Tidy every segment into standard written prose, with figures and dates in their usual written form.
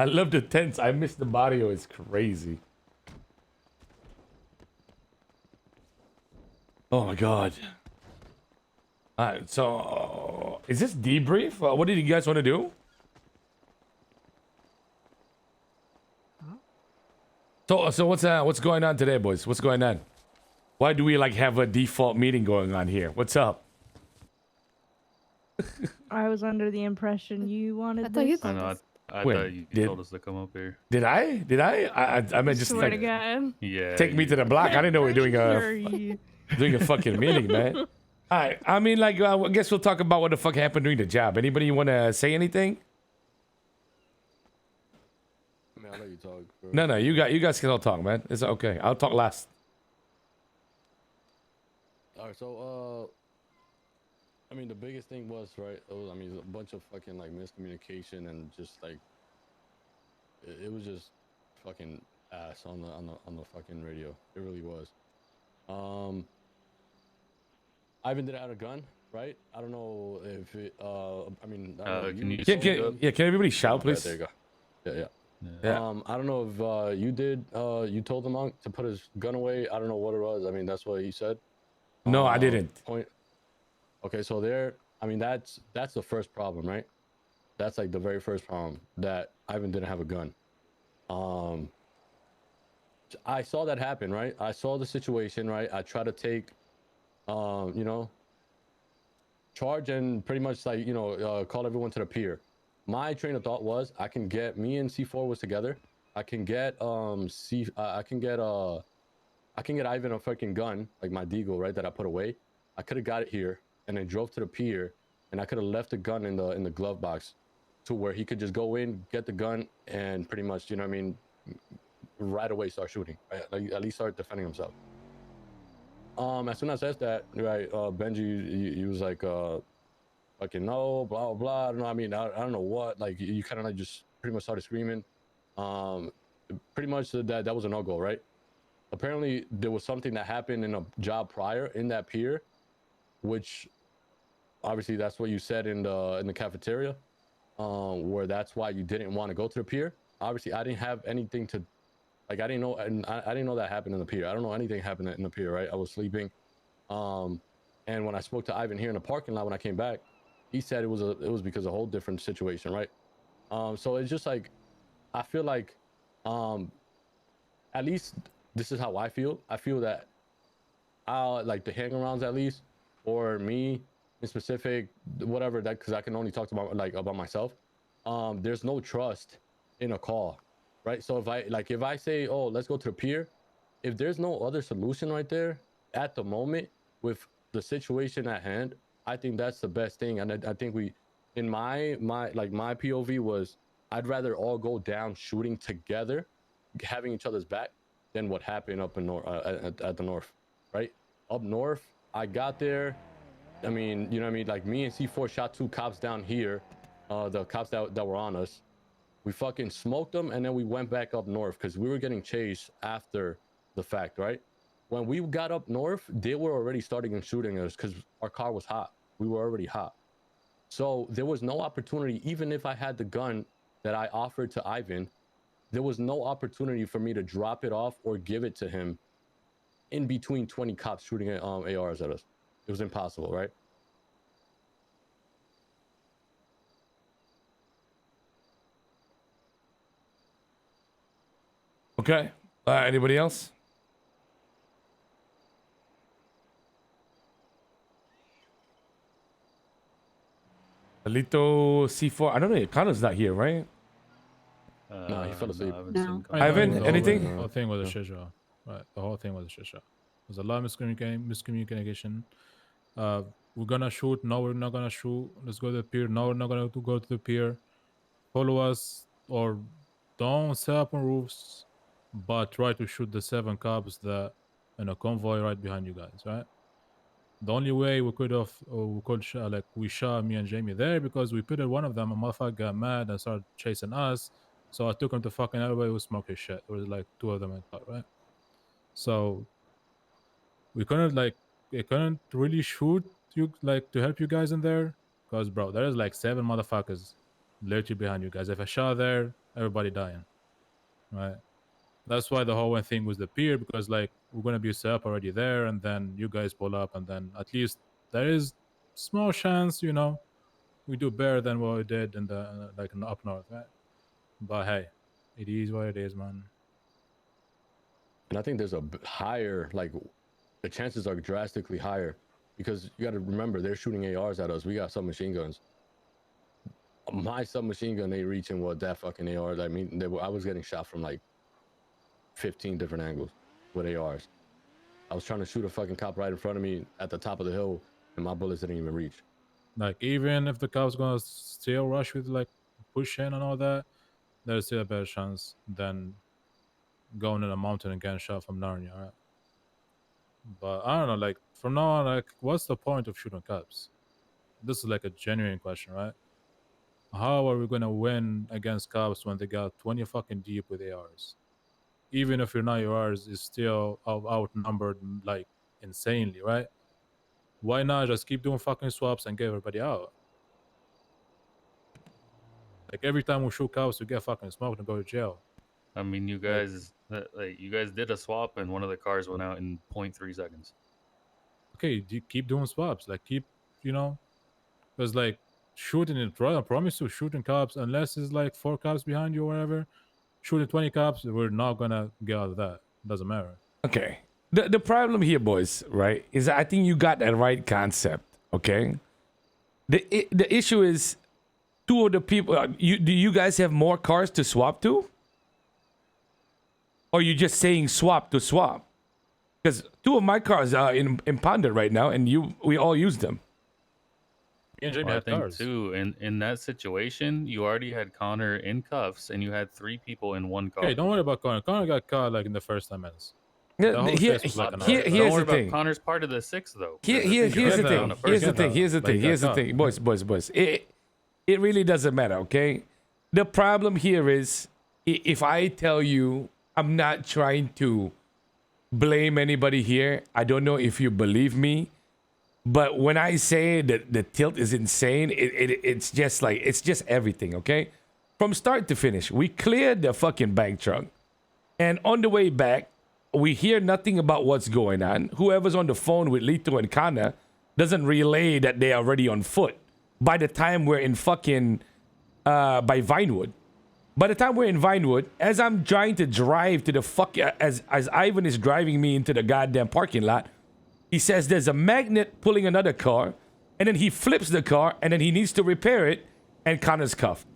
I love the tents. I miss the barrio. It's crazy. Oh my god. All right, so is this debrief? What did you guys want to do? So what's going on today, boys? What's going on? Why do we like have a default meeting going on here? What's up? I was under the impression you wanted thought you this. told I know. us. I Wait, thought you did- told us to come up here. Did I? Did I mean, just Swear to like God. Yeah. take me to the block. I didn't know we were doing Pretty a sure you- fucking meeting, man. All right. I mean, like, I guess we'll talk about what the fuck happened during the job. Anybody want to say anything? I mean, I'll let you talk. Bro. No. You guys can all talk, man. It's okay. I'll talk last. All right, so I mean, the biggest thing was right. I mean, a bunch of fucking like miscommunication and just like it was just fucking ass on the fucking radio. It really was. Ivan did have a gun, right? I don't know if it. I mean, I don't know, Can you Can everybody shout, Yeah, please? there you go. Yeah. Yeah. I don't know if you did. You told the monk to put his gun away. I don't know what it was. I mean, that's what he said. No, I didn't. Point. Okay, so there. I mean, that's the first problem, right? That's like the very first problem that Ivan didn't have a gun. I saw that happen, right? I saw the situation, right? I tried to take, you know, charge and pretty much like call everyone to the pier. My train of thought was I can get me and C4 was together. I can get I can get Ivan a fucking gun like my Deagle, right, that I put away. I could have got it here and then drove to the pier, and I could have left the gun in the glove box to where he could just go in, get the gun, and pretty much, you know what I mean, right away start shooting, right? Like at least start defending himself. As soon as I said that, right, Benji, he was like, fucking no, blah blah blah. I don't know. I mean, I don't know what. Like you kind of like just pretty much started screaming. Pretty much that was a no-go, right? Apparently there was something that happened in a job prior in that pier, which obviously that's what you said in the cafeteria, where that's why you didn't want to go to the pier. Obviously I didn't have anything to, like, I didn't know, and I didn't know that happened in the pier. I don't know anything happened in the pier, right? I was sleeping. And when I spoke to Ivan here in the parking lot when I came back, he said it was because of a whole different situation, right? So it's just like, I feel like, at least this is how I feel. I feel that like the hangarounds at least, or me in specific, whatever, that, because I can only talk about about myself. There's no trust in a call, right? So if I say, oh, let's go to the pier, if there's no other solution right there at the moment with the situation at hand, I think that's the best thing. And I think we, in my POV was, I'd rather all go down shooting together, having each other's back, than what happened up in at the north, right? Up north, I got there. I mean, you know what I mean? Like me and C4 shot 2 cops down here, the cops that were on us. We fucking smoked them, and then we went back up north because we were getting chased after the fact, right? When we got up north, they were already starting and shooting us because our car was hot. We were already hot. So there was no opportunity, even if I had the gun that I offered to Ivan, there was no opportunity for me to drop it off or give it to him in between 20 cops shooting ARs at us. It was impossible, right? Okay. Anybody else? Alito C4. I don't know. Connor's not here, right? No, he fell asleep. I haven't No. seen I mean, Ivan, the whole- anything? The whole thing was a shit show. Right. The whole thing was a shit show. There's a lot of miscommunication. We're gonna shoot. No, we're not gonna shoot. Let's go to the pier. No, we're not gonna go to the pier. Follow us or don't set up on roofs, but try to shoot the 7 cops that in a convoy right behind you guys. Right. The only way we could have, we shot me and Jamie there because we pitted one of them. A motherfucker got mad and started chasing us. So I took him to fucking everybody who smoked his shit. There was like 2 of them in part, right? So we couldn't really shoot you like to help you guys in there. Cause bro, there is like 7 motherfuckers literally behind you guys. If I shot there, everybody dying, right? That's why the whole thing was the pier, because like we're gonna be set up already there, and then you guys pull up, and then at least there is small chance, we do better than what we did in the like in the up north, right? But hey, it is what it is, man. And I think there's a higher, like, the chances are drastically higher because you got to remember they're shooting ARs at us. We got submachine guns. My submachine gun ain't reaching what that fucking AR. I mean, I was getting shot from like 15 different angles with ARs. I was trying to shoot a fucking cop right in front of me at the top of the hill, and my bullets didn't even reach. Like even if the cop's gonna still rush with like push in and all that, there's still a better chance than going in a mountain and getting shot from Narnia, right? But I don't know, like from now on, like what's the point of shooting cops? This is like a genuine question, right? How are we gonna win against cops when they got 20 fucking deep with ARs? Even if your 9 ARs is still outnumbered like insanely, right? Why not just keep doing fucking swaps and get everybody out? Like every time we shoot cops, we get fucking smoked and go to jail. I mean, you guys did a swap and one of the cars went out in 0.3 seconds. Okay, keep doing swaps. Like keep, because like shooting it, I promise you, shooting cops, unless it's like 4 cops behind you or whatever, shooting 20 cops, we're not gonna get out of that. Doesn't matter. Okay. The problem here, boys, right, is I think you got that right concept. Okay. The issue is 2 of the people. Do you guys have more cars to swap to? Or you just saying swap to swap? Because 2 of my cars are impounded right now, and we all use them. I think too. In that situation, you already had Connor in cuffs, and you had 3 people in one car. Okay, don't worry about Connor. Connor got caught like in the first 10 minutes. Here's Don't the worry thing. about Connor's part of the 6 though. Here's the thing, boys. It really doesn't matter, okay? The problem here is if I tell you, I'm not trying to blame anybody here. I don't know if you believe me, but when I say that the tilt is insane, it's just everything, okay? From start to finish, we cleared the fucking bank truck, and on the way back, we hear nothing about what's going on. Whoever's on the phone with Lito and Kana doesn't relay that they are already on foot. By the time we're in fucking by Vinewood. By the time we're in Vinewood, as I'm trying to drive to the as Ivan is driving me into the goddamn parking lot, he says there's a magnet pulling another car, and then he flips the car, and then he needs to repair it, and Connor's cuffed.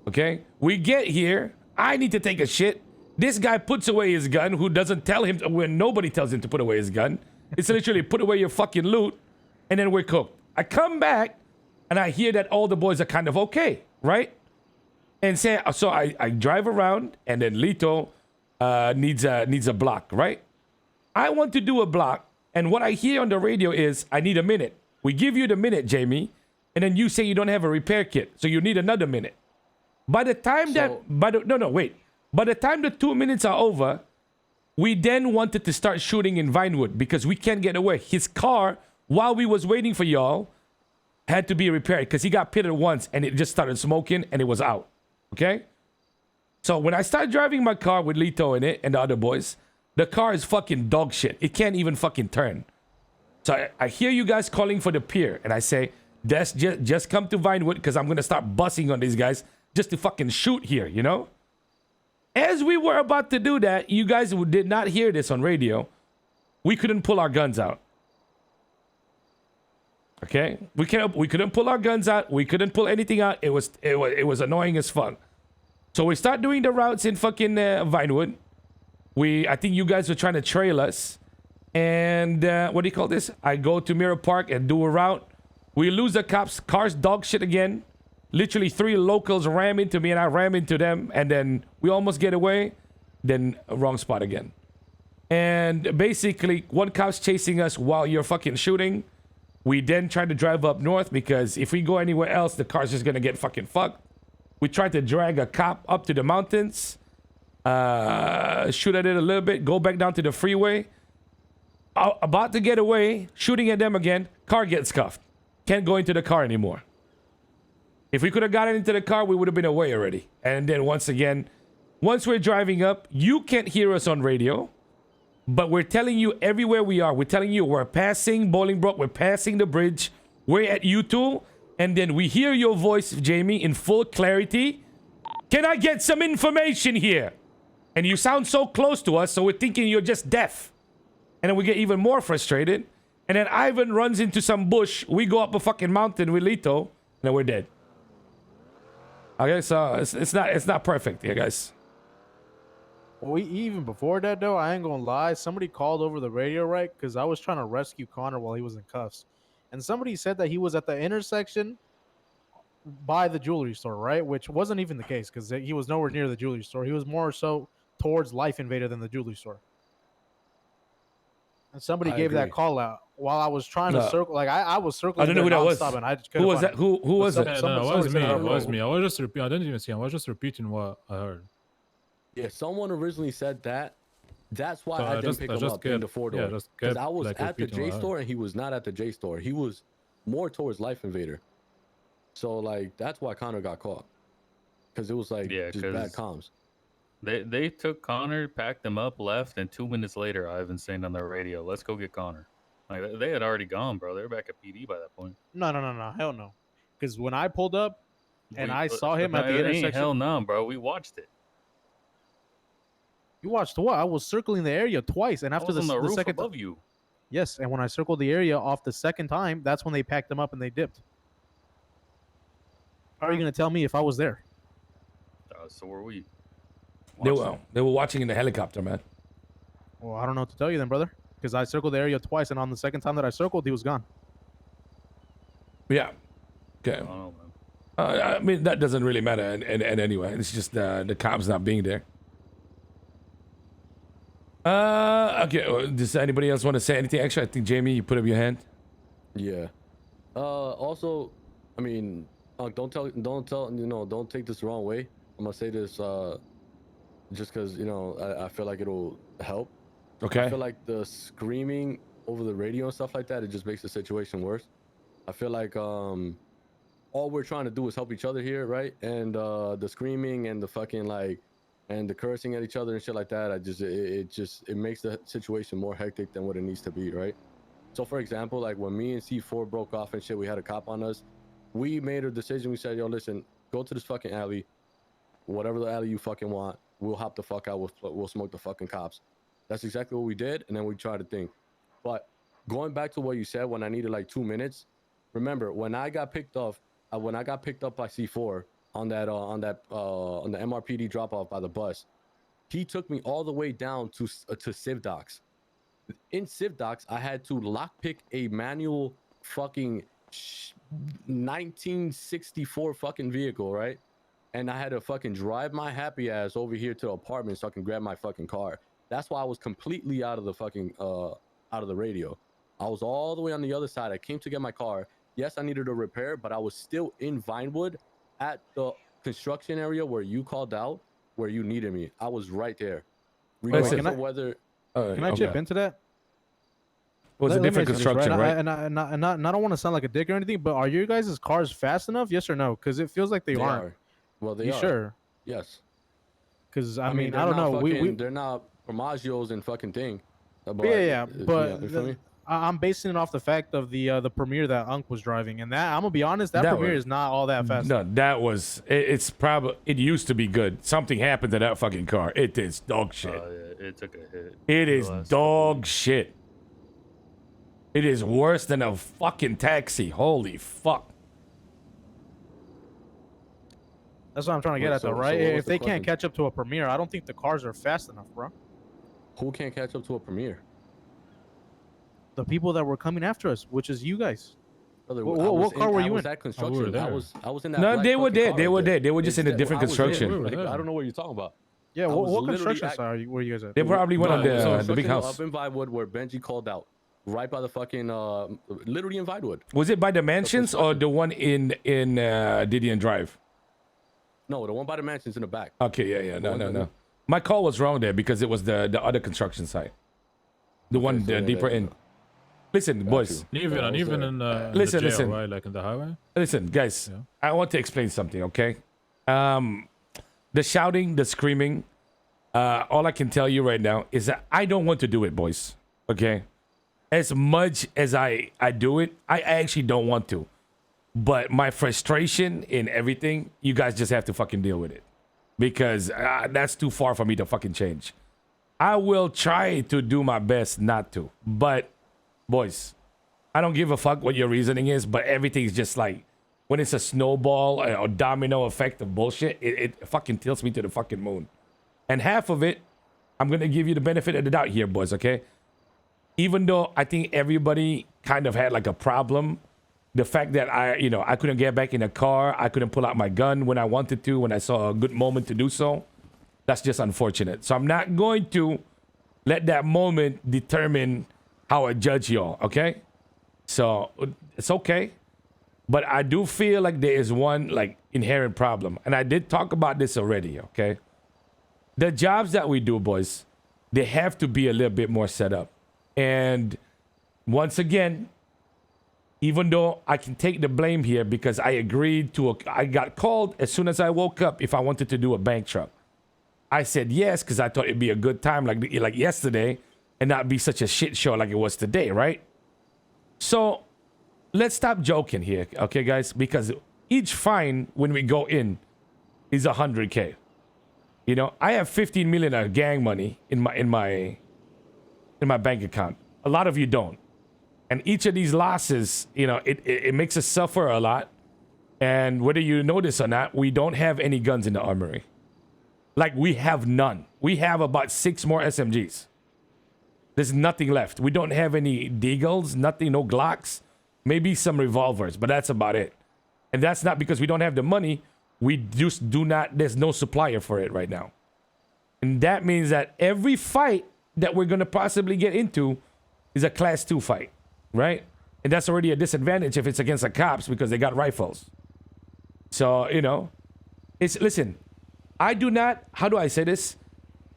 Okay? We get here, I need to take a shit. This guy puts away his gun, who doesn't tell him, when nobody tells him to put away his gun. It's literally put away your fucking loot, and then we're cooked. I come back, and I hear that all the boys are kind of okay, right? And so I drive around, and then Lito needs a block, right? I want to do a block, and what I hear on the radio is, I need a minute. We give you the minute, Jamie, and then you say you don't have a repair kit, so you need another minute. By the time By the time the 2 minutes are over, we then wanted to start shooting in Vinewood because we can't get away. His car, while we was waiting for y'all, had to be repaired because he got pitted once and it just started smoking and it was out. Okay? So when I start driving my car with Lito in it and the other boys, the car is fucking dog shit. It can't even fucking turn. So I hear you guys calling for the pier and I say, just come to Vinewood because I'm going to start bussing on these guys just to fucking shoot here, you know? As we were about to do that, you guys who did not hear this on radio, we couldn't pull our guns out. Okay? We couldn't pull our guns out. We couldn't pull anything out. It was annoying as fuck. So we start doing the routes in fucking Vinewood. I think you guys were trying to trail us. And what do you call this? I go to Mirror Park and do a route. We lose the cops. Cars dog shit again. Literally 3 locals ram into me and I ram into them. And then we almost get away. Then wrong spot again. And basically, 1 cop's chasing us while you're fucking shooting. We then try to drive up north because if we go anywhere else, the car's just gonna get fucking fucked. We tried to drag a cop up to the mountains. Shoot at it a little bit. Go back down to the freeway. About to get away. Shooting at them again. Car gets cuffed. Can't go into the car anymore. If we could have gotten into the car, we would have been away already. And then once again, once we're driving up, you can't hear us on radio, but we're telling you everywhere we are. We're telling you we're passing Bolingbroke, we're passing the bridge, we're at U2, and then we hear your voice, Jamie, in full clarity. Can I get some information here? And you sound so close to us, so we're thinking you're just deaf. And then we get even more frustrated. And then Ivan runs into some bush. We go up a fucking mountain with Lito, and then we're dead. Okay, so it's not perfect, yeah, guys. Well, even before that, though, I ain't gonna lie. Somebody called over the radio, right? Because I was trying to rescue Connor while he was in cuffs. And somebody said that he was at the intersection by the jewelry store, right? Which wasn't even the case because he was nowhere near the jewelry store. He was more so towards Life Invader than the jewelry store. And somebody gave that call out while I was trying to circle. Like I was circling. I don't know who that was. And I just Who was that? Who was it? No, it was me. It was me. I was just repeating. I didn't even see him. I was just repeating what I heard. Yeah, someone originally said that. That's why I didn't pick him up in the 4-door. Yeah, just because I was at the J store and he was not at the J store. He was more towards Life Invader. So like that's why Connor got caught. Because it was like just bad comms. They took Connor, packed him up, left, and 2 minutes later, Ivan saying on their radio, "Let's go get Connor." Like they had already gone, bro. They were back at PD by that point. No, hell no. Because when I pulled up and I saw him at the intersection, hell no, bro. We watched it. You watched what? I was circling the area twice, and after the roof second above you. Yes, and when I circled the area off the second time, that's when they packed them up and they dipped. How are you gonna tell me if I was there? So were we. They were watching in the helicopter, man. Well, I don't know what to tell you then, brother. Because I circled the area twice, and on the second time that I circled, he was gone. Yeah. Okay. I mean, that doesn't really matter. And anyway, it's just the cops not being there. Okay. Does anybody else want to say anything extra? I think Jamie, you put up your hand. Yeah. Also, I mean, don't take this the wrong way. I'm gonna say this just because I feel like it'll help. Okay. I feel like the screaming over the radio and stuff like that, it just makes the situation worse. I feel like all we're trying to do is help each other here, right? And the screaming and the fucking and the cursing at each other and shit like that, it makes the situation more hectic than what it needs to be, right? So for example, like when me and C4 broke off and shit, we had a cop on us. We made a decision. We said, yo, listen, go to this fucking alley, whatever the alley you fucking want. We'll hop the fuck out. We'll smoke the fucking cops. That's exactly what we did. And then we tried to think. But going back to what you said, when I needed like 2 minutes, remember when I got picked up by C4 on the MRPD drop off by the bus, he took me all the way down to Civ Docs. In Civ Docs, I had to lockpick a manual fucking 1964 fucking vehicle, right? And I had to fucking drive my happy ass over here to the apartment so I can grab my fucking car. That's why I was completely out of the fucking out of the radio. I was all the way on the other side. I came to get my car. Yes, I needed a repair, but I was still in Vinewood at the construction area where you called out, where you needed me. I was right there. Regardless of whether can I chip into that? It was a different construction, right? And I don't want to sound like a dick or anything, but are your guys' cars fast enough? Yes or no? Because it feels like they aren't. Well, they you are. Sure? Yes. Because I mean, I don't know. They're not Formaggio's and fucking thing. But I'm basing it off the fact of the Premier that Unc was driving, and that I'm gonna be honest, that Premier is not all that fast. No, that was it's probably it used to be good. Something happened to that fucking car. It is dog shit. Yeah, it took a hit. It is dog shit. It is worse than a fucking taxi. Holy fuck. That's what I'm trying to get at, though, right? If they can't catch up to a Premier, I don't think the cars are fast enough, bro. Who can't catch up to a Premier? The people that were coming after us, which is you guys. Brother, what car were you in? I was at construction. I was in that. No, they were there. Car They were there. They were just in a different construction. I don't know what you're talking about. Yeah, what construction site were you guys at? They probably went on the big house. Up in Vinewood where Benji called out. Right by the fucking, literally in Vinewood. Was it by the mansions or the one in Didion Drive? No, the one by the mansions in the back. Okay, yeah. No. My call was wrong there because it was the other construction site. The one deeper in. listen, boys. Even Yeah, even also- in the Listen, jail, listen. right? Like in the highway. Listen, guys. Yeah. I want to explain something, okay? The shouting, the screaming. All I can tell you right now is that I don't want to do it, boys. Okay? As much as I do it, I actually don't want to. But my frustration in everything, you guys just have to fucking deal with it. Because that's too far for me to fucking change. I will try to do my best not to. But, boys, I don't give a fuck what your reasoning is, but everything's just like, when it's a snowball or domino effect of bullshit, it fucking tilts me to the fucking moon. And half of it, I'm going to give you the benefit of the doubt here, boys, okay? Even though I think everybody kind of had like a problem, the fact that I couldn't get back in the car, I couldn't pull out my gun when I wanted to, when I saw a good moment to do so, that's just unfortunate. So I'm not going to let that moment determine how I judge y'all, okay? So it's okay. But I do feel like there is one like inherent problem. And I did talk about this already, okay? The jobs that we do, boys, they have to be a little bit more set up. And once again, even though I can take the blame here because I agreed to, I got called as soon as I woke up if I wanted to do a bank truck. I said yes because I thought it'd be a good time like yesterday and not be such a shit show like it was today, right? So let's stop joking here, okay, guys? Because each fine when we go in is $100K. You know, I have 15 million of gang money in my bank account. A lot of you don't. And each of these losses, you know, it makes us suffer a lot. And whether you notice or not, we don't have any guns in the armory. Like, we have none. We have about 6 more SMGs. There's nothing left. We don't have any Deagles, nothing, no Glocks, maybe some revolvers, but that's about it. And that's not because we don't have the money. We just do not, there's no supplier for it right now. And that means that every fight that we're going to possibly get into is a class 2 fight, right? And that's already a disadvantage if it's against the cops because they got rifles. So, you know, listen, I do not, how do I say this?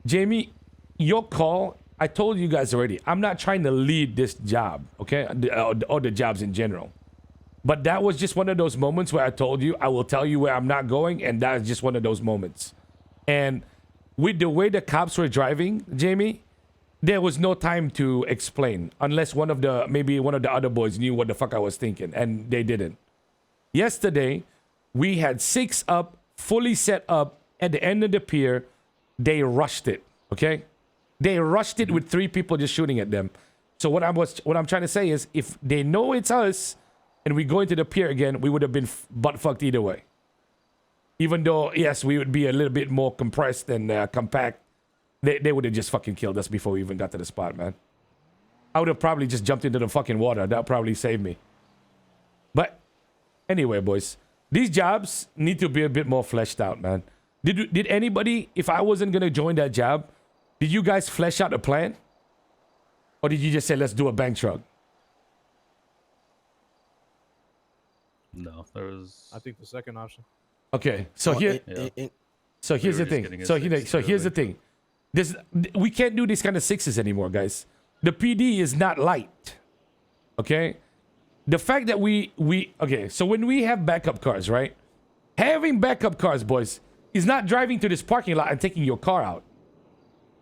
Jamie, your call, I told you guys already, I'm not trying to lead this job, okay? Or the jobs in general. But that was just one of those moments where I told you, I will tell you where I'm not going, and that is just one of those moments. And with the way the cops were driving, Jamie, there was no time to explain unless maybe one of the other boys knew what the fuck I was thinking, and they didn't. Yesterday, we had 6 up, fully set up at the end of the pier. They rushed it, okay? They rushed it with 3 people just shooting at them. So what I'm trying to say is, if they know it's us and we go into the pier again, we would have been butt fucked either way. Even though, yes, we would be a little bit more compressed and compact, they would have just fucking killed us before we even got to the spot, man. I would have probably just jumped into the fucking water. That probably saved me. But anyway, boys, these jobs need to be a bit more fleshed out, man. Did anybody, if I wasn't going to join that job, did you guys flesh out a plan? Or did you just say, let's do a bank truck? No, there was. I think the second option. Okay, so here's the thing. So here's the thing. We can't do these kind of 6s anymore, guys. The PD is not light. Okay? The fact that okay, so when we have backup cars, right? Having backup cars, boys, is not driving to this parking lot and taking your car out.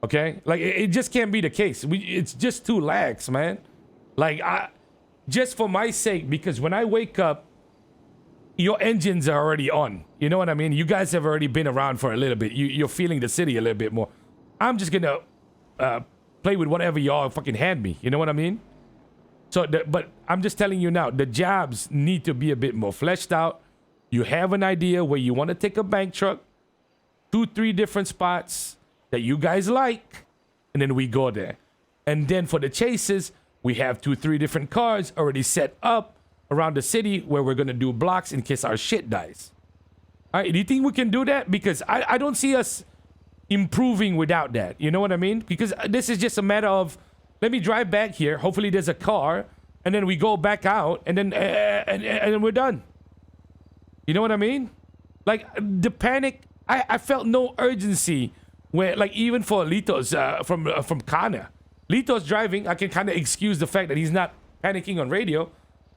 Okay? Like, it just can't be the case. It's just too lax, man. Like, just for my sake, because when I wake up, your engines are already on. You know what I mean? You guys have already been around for a little bit. You're feeling the city a little bit more. I'm just gonna play with whatever y'all fucking hand me. You know what I mean? So, but I'm just telling you now, the jobs need to be a bit more fleshed out. You have an idea where you want to take a bank truck, 2-3 different spots that you guys like, and then we go there. And then for the chases, we have 2-3 different cars already set up around the city where we're gonna do blocks in case our shit dies. All right, do you think we can do that? Because I don't see us improving without that. You know what I mean? Because this is just a matter of, let me drive back here. Hopefully there's a car, and then we go back out, and then and we're done. You know what I mean? Like, the panic. I felt no urgency where, like, even for Litos from Kana. Litos driving, I can kind of excuse the fact that he's not panicking on radio.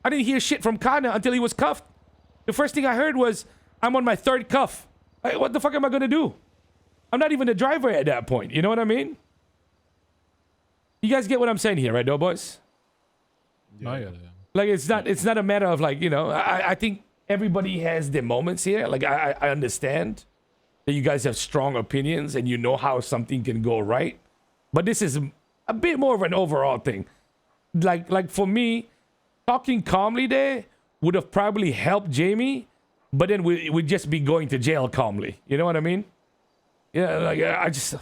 I didn't hear shit from Connor until he was cuffed. The first thing I heard was, I'm on my 3rd cuff. What the fuck am I gonna do? I'm not even the driver at that point. You know what I mean? You guys get what I'm saying here, right, though, boys? Oh, yeah. Like, it's not a matter of like, you know, I think everybody has their moments here. Like, I understand that you guys have strong opinions and you know how something can go right. But this is a bit more of an overall thing. Like for me, talking calmly there would have probably helped Jamie, but then we'd just be going to jail calmly. You know what I mean? Yeah, like I just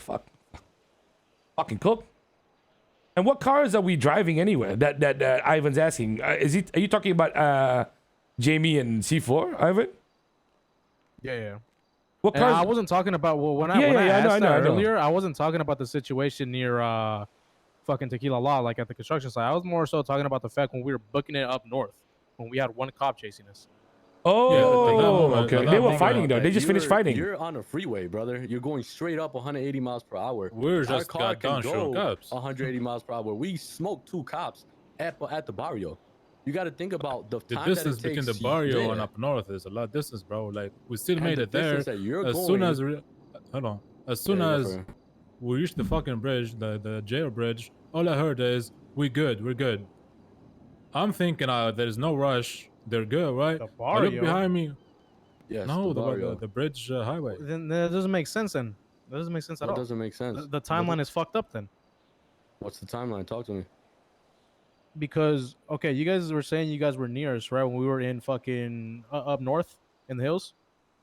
fucking cook. And what cars are we driving anyway? That Ivan's asking. Are you talking about Jamie and C4, Ivan? Yeah. What And cars? I wasn't talking about when I asked that earlier. I wasn't talking about the situation near fucking Tequila Law, like at the construction site. I was more so talking about the fact when we were booking it up north, when we had one cop chasing us. Oh, Yeah, okay. that They were moment, fighting though. They just finished fighting. You're on a freeway, brother. You're going straight up 180 miles per hour. We're Our just car got can done shooting go cops. 180 miles per hour. We smoked 2 cops at the barrio. You got to think about the The time distance that it between takes the barrio you and there. up north is a lot of distance, bro. Like, we still And made the it there. distance that you're As going, soon as hold on. As soon Yeah, as we reached the fucking bridge, the jail bridge, all I heard is, we're good. I'm thinking there's no rush. They're good, right? The I look barrio? behind me. yes, No, the barrio. the bridge highway. Then that doesn't make sense. Then that doesn't make sense at That all. doesn't make sense. The timeline is fucked up then. What's the timeline? Talk to me. Because okay, you guys were saying you guys were near us, right? When we were in fucking up north in the hills.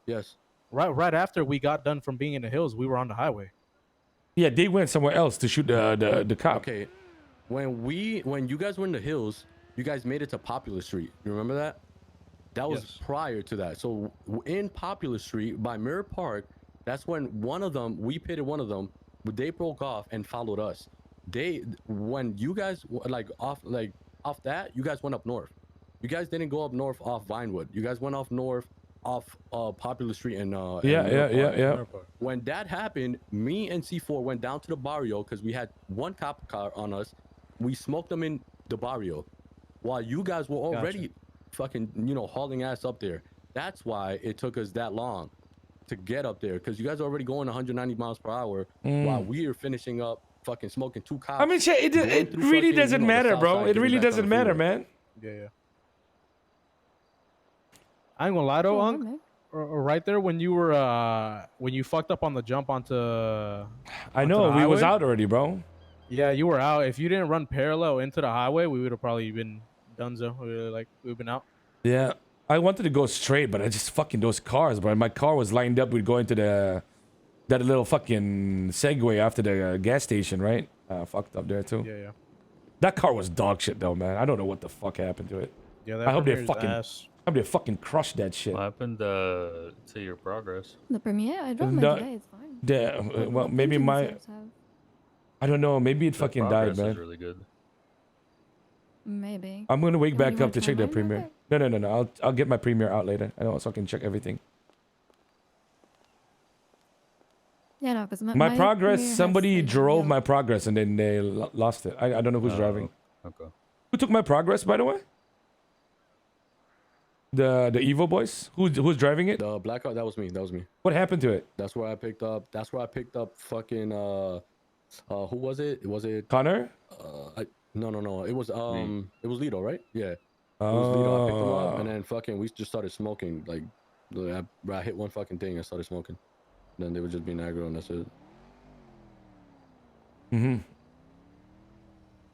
Yes. Right after we got done from being in the hills, we were on the highway. Yeah, they went somewhere else to shoot the cop. Okay. When you guys were in the hills, you guys made it to Popular Street. You remember that? That was Yes. prior to that. So in Popular Street by Mirror Park, that's when we pitted one of them, but they broke off and followed us. When you guys off that, you guys went up north. You guys didn't go up north off Vinewood. You guys went off north off Popular Street and Yeah. When that happened, me and C4 went down to the barrio because we had one cop car on us. We smoked them in the barrio while you guys were already fucking, hauling ass up there. That's why it took us that long to get up there, because you guys are already going 190 miles per hour while we are finishing up fucking smoking 2 cops. I mean, shit, it through really fucking, doesn't the matter, south bro. side, It getting really back on doesn't the matter, freeway. man. Yeah. I ain't gonna lie though, Unc. Right there when you fucked up on the jump onto. I know, the we was highway? out already, bro. Yeah, you were out. If you didn't run parallel into the highway, we would have probably been donezo. We've been out. Yeah, I wanted to go straight, but I just fucking those cars, bro. My car was lined up with going to that little fucking Segway after the gas station, right? Fucked up there too. Yeah. That car was dog shit though, man. I don't know what the fuck happened to it. Yeah. I hope they Premier's fucking- ass. I hope they fucking crushed that shit. What happened to your progress? The premiere? I drove mine No, today. It's fine. Yeah, But well, what maybe engine my, does it have? I don't know. Maybe it The fucking died, progress man. is really good. Maybe. I'm gonna wake You back wanna up to try check that mine real premiere. quick? No. I'll get my premiere out later. I don't fucking check everything. Yeah, no, because My progress. premiere has, Somebody like, drove yellow. my progress and then they lost it. I don't know who's driving. Okay. Who took my progress, by the way? The Evo boys. Who's driving it? The black car, that was me. What happened to it? That's where I picked up fucking who was it? Was it Connor? no. It was it was Lido, right? Yeah. It was Lido. I picked him up and then fucking we just started smoking. Like I hit one fucking thing and started smoking. Then they were just being aggro and that's it. Mm-hmm.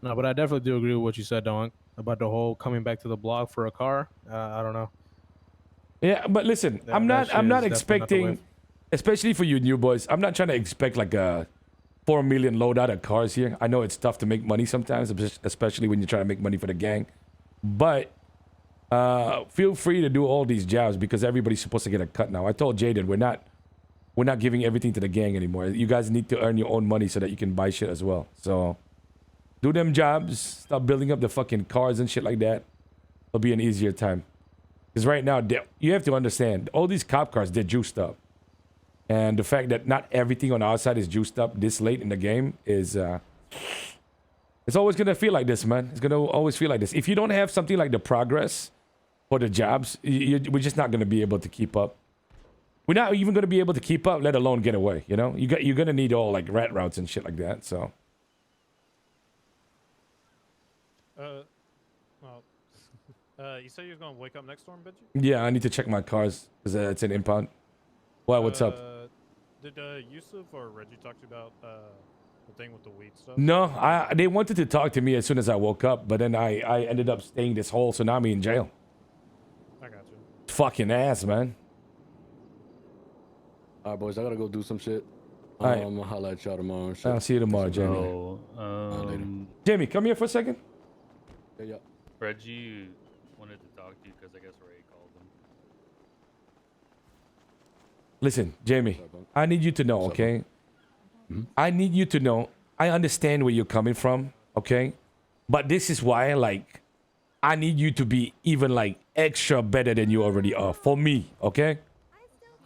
No, but I definitely do agree with what you said, Don, about the whole coming back to the block for a car. I don't know. Yeah, but listen, That- I'm that not shit is definitely not the expecting, wave. especially for you new boys. I'm not trying to expect like a 4 million loadout of cars here. I know it's tough to make money sometimes, especially when you're trying to make money for the gang. But feel free to do all these jobs because everybody's supposed to get a cut now. I told Jaden we're not giving everything to the gang anymore. You guys need to earn your own money so that you can buy shit as well. So do them jobs, stop building up the fucking cars and shit like that. It'll be an easier time. Because right now, you have to understand, all these cop cars, they're juiced up. And the fact that not everything on the outside is juiced up this late in the game is It's always gonna feel like this, man. It's gonna always feel like this. If you don't have something like the progress for the jobs, we're just not gonna be able to keep up. We're not even gonna be able to keep up, let alone get away. You know, you're gonna need all like rat routes and shit like that. So. You said you was gonna wake up next storm, Benji? Yeah, I need to check my cars because it's an impound. Well, what's up? Did Yusuf or Reggie talk to you about the thing with the weed stuff? No, they wanted to talk to me as soon as I woke up, but then I ended up staying this whole tsunami in jail. I got you. Fucking ass, man. All right, boys, I gotta go do some shit. All right. I'll holla at y'all tomorrow. And shit. I'll see you tomorrow, Jamie. Oh, Jamie, come here for a second. Yeah. Reggie wanted to talk to you because I guess Ray called him. Listen, Jamie, What's up, bud? I need you to know, What's up, okay? Mhm. I need you to know. I understand where you're coming from, okay? But this is why, like, I need you to be even like extra better than you already are for me, okay?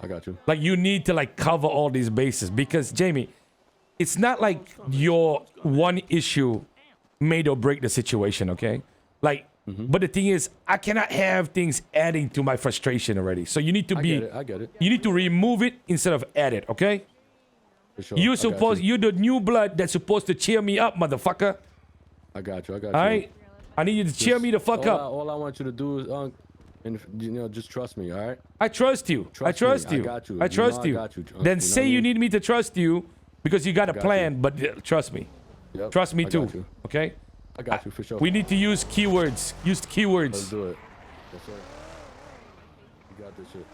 I got you. Like, you need to like cover all these bases because, Jamie, it's not like your one issue made or break the situation, okay? Like, but the thing is, I cannot have things adding to my frustration already. So you need to be, I get it. you need to remove it instead of add it, okay? For sure. You're I got supposed, you. you're the new blood that's supposed to cheer me up, motherfucker. I got you. All right? I need you to cheer me the fuck up. All I want you to do is, and you know, just trust me. All right. I trust you. I trust me. you. I got you. I trust I you. got you. Then know say what I you mean? need me to trust you because you got a got plan, but trust me. Yep, Trust me I too. got you. Okay? I got you for sure. We need to use keywords. Use Let's keywords. do it. That's right. You got this shit.